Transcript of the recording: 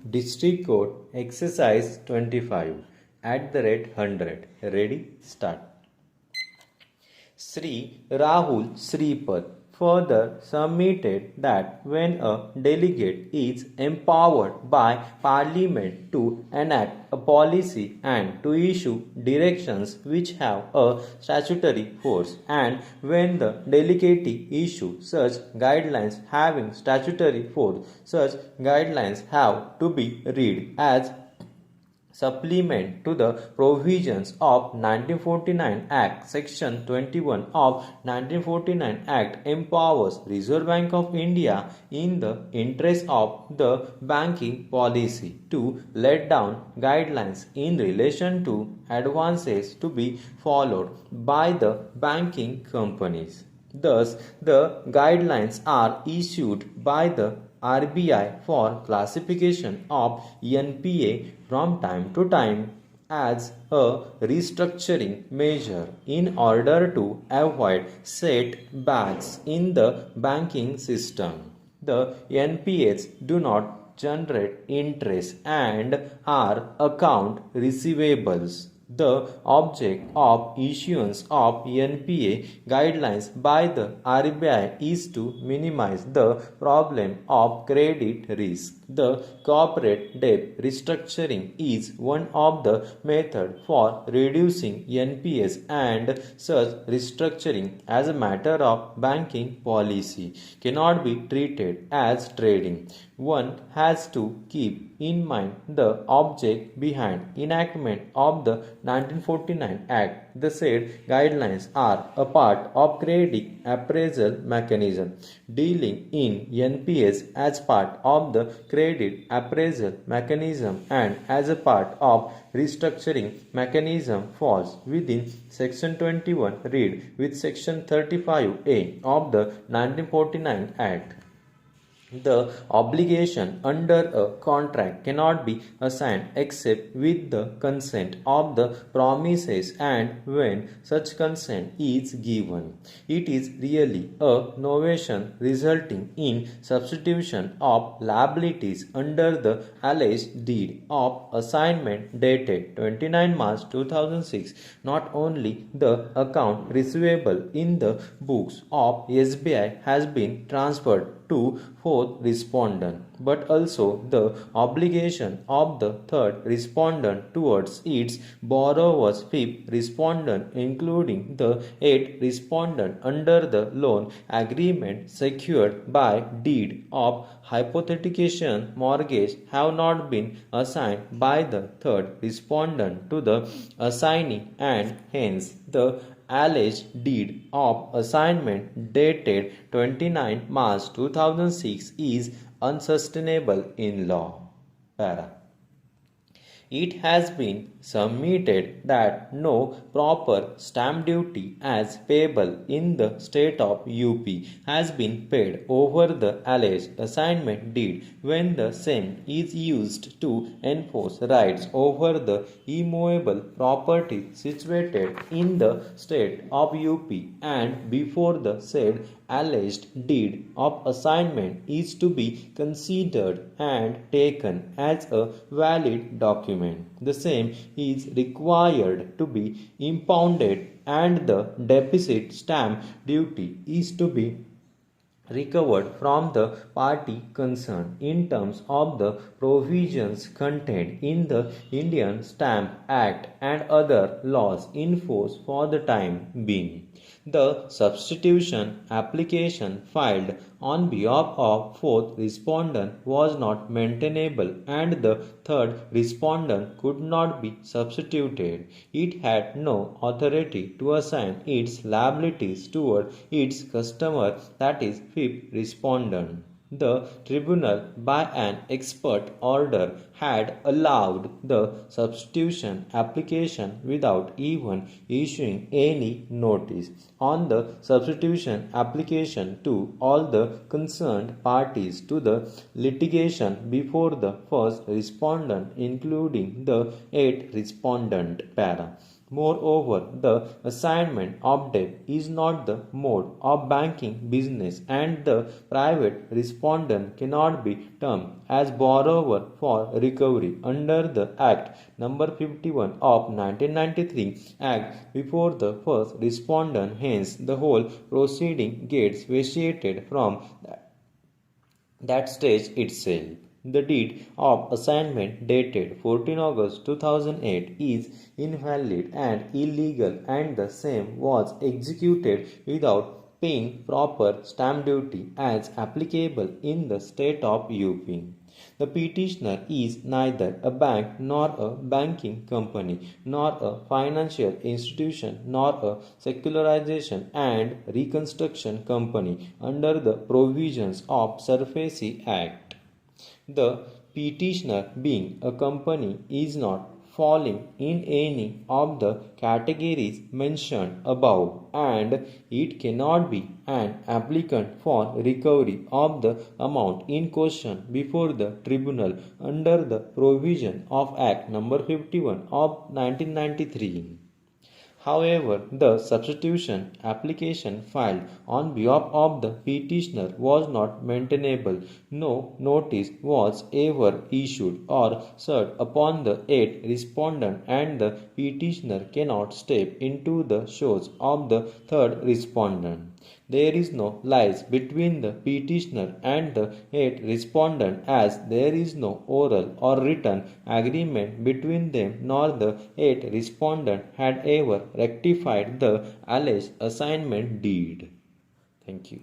District Code Exercise 25 @100. Ready? Start. Sri Rahul Sripad further submitted that when a delegate is empowered by Parliament to enact a policy and to issue directions which have a statutory force, and when the delegate issue such guidelines having statutory force, such guidelines have to be read as supplement to the provisions of 1949 Act. Section 21 of 1949 Act empowers Reserve Bank of India in the interest of the banking policy to let down guidelines in relation to advances to be followed by the banking companies. Thus, the guidelines are issued by the RBI for classification of NPA from time to time as a restructuring measure in order to avoid setbacks in the banking system. The NPAs do not generate interest and are account receivables. The object of issuance of NPA guidelines by the RBI is to minimize the problem of credit risk. The corporate debt restructuring is one of the methods for reducing NPAs, and such restructuring as a matter of banking policy cannot be treated as trading. One has to keep in mind the object behind enactment of the 1949 Act. The said guidelines are a part of credit appraisal mechanism. Dealing in NPS as part of the credit appraisal mechanism and as a part of restructuring mechanism falls within Section 21 read with Section 35A of the 1949 Act. The obligation under a contract cannot be assigned except with the consent of the promises and when such consent is given. It is really a novation resulting in substitution of liabilities under the alleged deed of assignment dated 29 March 2006. Not only the account receivable in the books of SBI has been transferred to fourth respondent, but also the obligation of the third respondent towards its borrower's fifth respondent, including the eighth respondent under the loan agreement secured by deed of hypothecation mortgage, have not been assigned by the third respondent to the assignee, and hence the alleged deed of assignment dated 29 March 2006 is unsustainable in law. Para. It has been submitted that no proper stamp duty as payable in the state of UP has been paid over the alleged assignment deed when the same is used to enforce rights over the immovable property situated in the state of UP, and before the said alleged deed of assignment is to be considered and taken as a valid document. The same is required to be impounded, and the deficit stamp duty is to be recovered from the party concerned in terms of the provisions contained in the Indian Stamp Act and other laws in force for the time being. The substitution application filed on behalf of fourth respondent was not maintainable, and the third respondent could not be substituted. It had no authority to assign its liabilities toward its customer, that is, fifth respondent. The tribunal, by an expert order, had allowed the substitution application without even issuing any notice on the substitution application to all the concerned parties to the litigation before the first respondent, including the eighth respondent. Para. Moreover, the assignment of debt is not the mode of banking business, and the private respondent cannot be termed as borrower for recovery under the Act number 51 of 1993 Act before the first respondent. Hence, the whole proceeding gets vitiated from that stage itself. The deed of assignment dated 14 August 2008 is invalid and illegal, and the same was executed without paying proper stamp duty as applicable in the state of UP. The petitioner is neither a bank nor a banking company nor a financial institution nor a secularization and reconstruction company under the provisions of SURFACE Act. The petitioner, being a company, is not falling in any of the categories mentioned above, and it cannot be an applicant for recovery of the amount in question before the tribunal under the provision of Act number 51 of 1993. However, the substitution application filed on behalf of the petitioner was not maintainable. No notice was ever issued or served upon the eighth respondent, and the petitioner cannot step into the shoes of the third respondent. There is no lies between the petitioner and the eighth respondent, as there is no oral or written agreement between them, nor the eighth respondent had ever rectified the alleged assignment deed. Thank you.